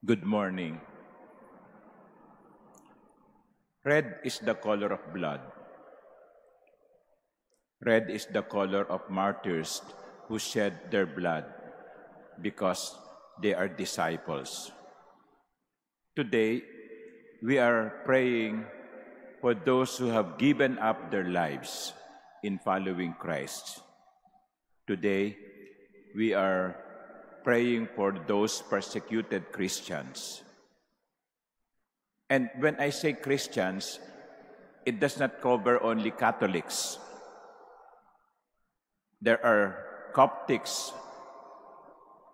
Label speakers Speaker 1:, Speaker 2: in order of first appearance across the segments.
Speaker 1: Good morning. Red is the color of blood. Red is the color of martyrs who shed their blood because they are disciples. Today, we are praying for those who have given up their lives in following Christ. Today, we are praying for those persecuted Christians. And when I say Christians, it does not cover only Catholics. There are Coptics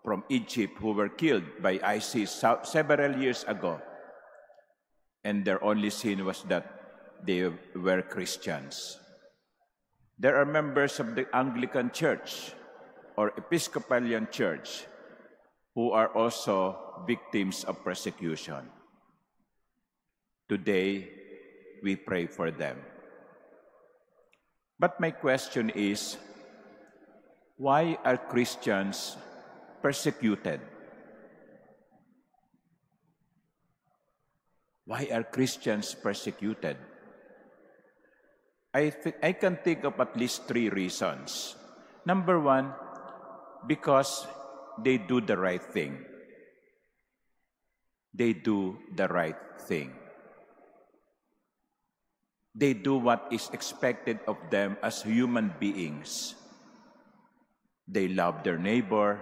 Speaker 1: from Egypt who were killed by ISIS several years ago. And their only sin was that they were Christians. There are members of the Anglican Church or Episcopalian Church who are also victims of persecution. Today, we pray for them. But my question is, why are Christians persecuted? Why are Christians persecuted? I can think of at least 3 reasons. Number 1, because they do the right thing. They do the right thing. They do what is expected of them as human beings. They love their neighbor.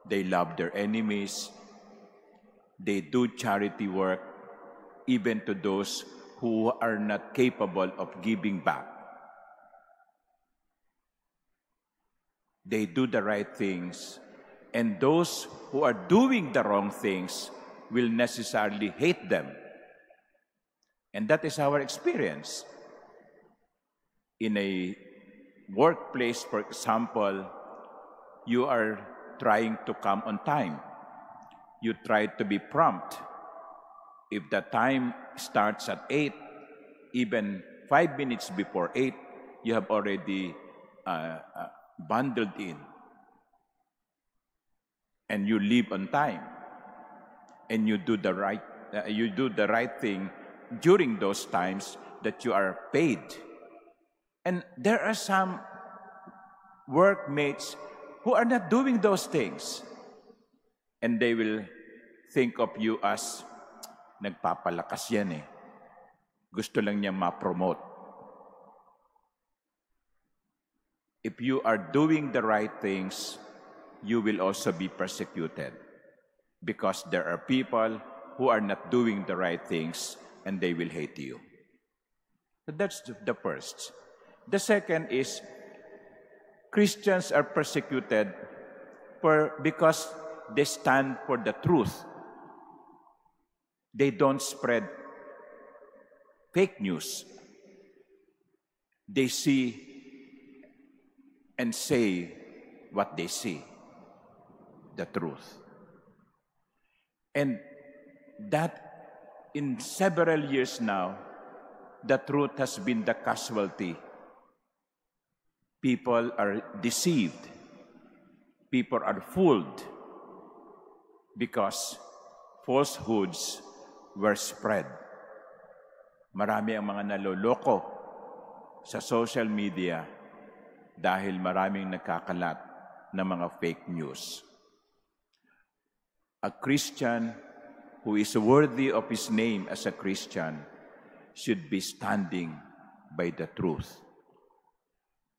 Speaker 1: They love their enemies. They do charity work even to those who are not capable of giving back. They do the right things, and those who are doing the wrong things will necessarily hate them. And that is our experience. In a workplace, for example, you are trying to come on time. You try to be prompt. If the time starts at 8, even 5 minutes before 8, you have already bundled in. And you leave on time. And you do the right thing during those times that you are paid. And there are some workmates who are not doing those things. And they will think of you as, nagpapalakas yan eh. Gusto lang niya ma-promote. If you are doing the right things, you will also be persecuted. Because there are people who are not doing the right things and they will hate you. So that's the first. The second is, Christians are persecuted because they stand for the truth. They don't spread fake news. They see and say what they see, the truth. And that in several years now, the truth has been the casualty. People are deceived. People are fooled because falsehoods were spread. Marami ang mga naloloko sa social media dahil maraming nagkakalat ng mga fake news. A Christian who is worthy of his name as a Christian should be standing by the truth.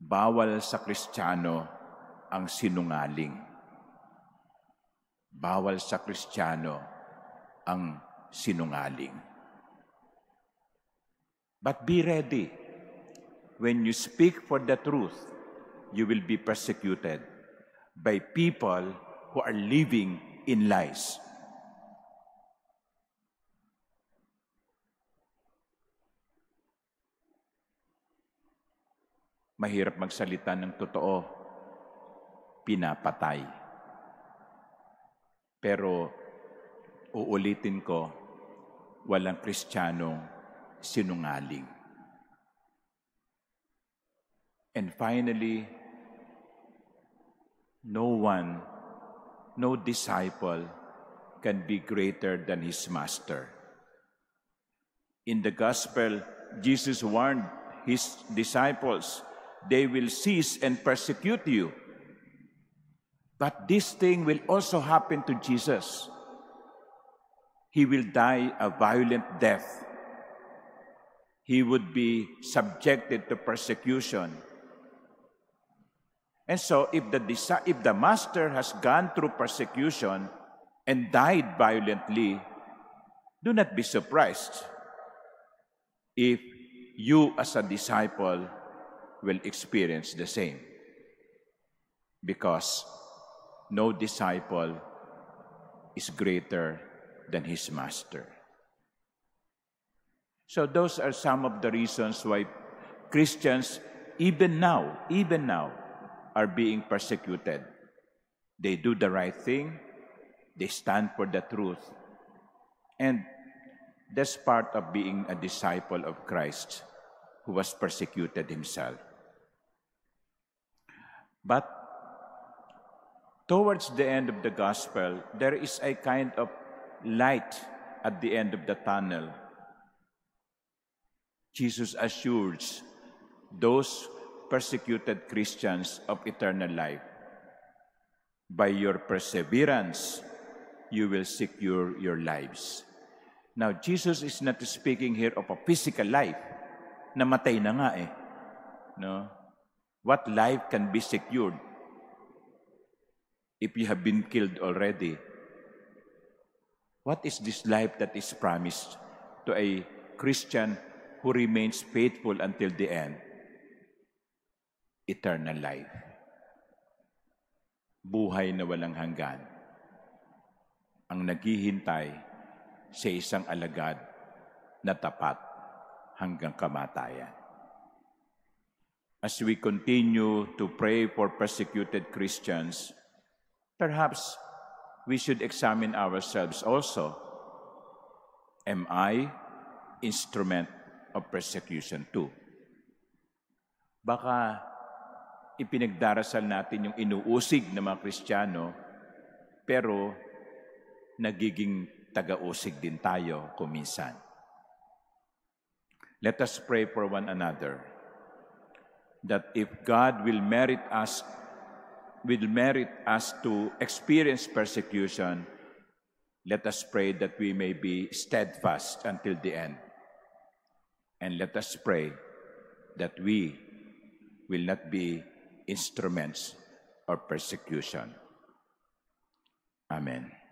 Speaker 1: Bawal sa Kristiyano ang sinungaling. Bawal sa Kristiyano ang sinungaling. But be ready. When you speak for the truth, you will be persecuted by people who are living in lies. Mahirap magsalita ng totoo, pinapatay. Pero uulitin ko, walang Kristiyanong sinungaling. And finally, no disciple can be greater than his master. In the gospel, Jesus warned his disciples, they will seize and persecute you. But this thing will also happen to Jesus. He will die a violent death. He would be subjected to persecution. And so if the master has gone through persecution and died violently, do not be surprised if you as a disciple will experience the same. Because no disciple is greater than his master. So those are some of the reasons why Christians, even now, are being persecuted. They do the right thing. They stand for the truth. And that's part of being a disciple of Christ who was persecuted himself. But towards the end of the gospel, there is a kind of light at the end of the tunnel. Jesus assures those persecuted Christians of eternal life. By your perseverance, you will secure your lives. Now, Jesus is not speaking here of a physical life. Namatay na nga eh. No? What life can be secured if you have been killed already? What is this life that is promised to a Christian who remains faithful until the end? Eternal life. Buhay na walang hanggan. Ang naghihintay sa isang alagad na tapat hanggang kamatayan. As we continue to pray for persecuted Christians, perhaps we should examine ourselves also. Am I instrument of persecution too? Baka ipinagdarasal natin yung inuusig ng mga Kristiyano, pero nagiging taga-usig din tayo kuminsan. Let us pray for one another that if God will merit us to experience persecution, let us pray that we may be steadfast until the end. And let us pray that we will not be instruments of persecution. Amen.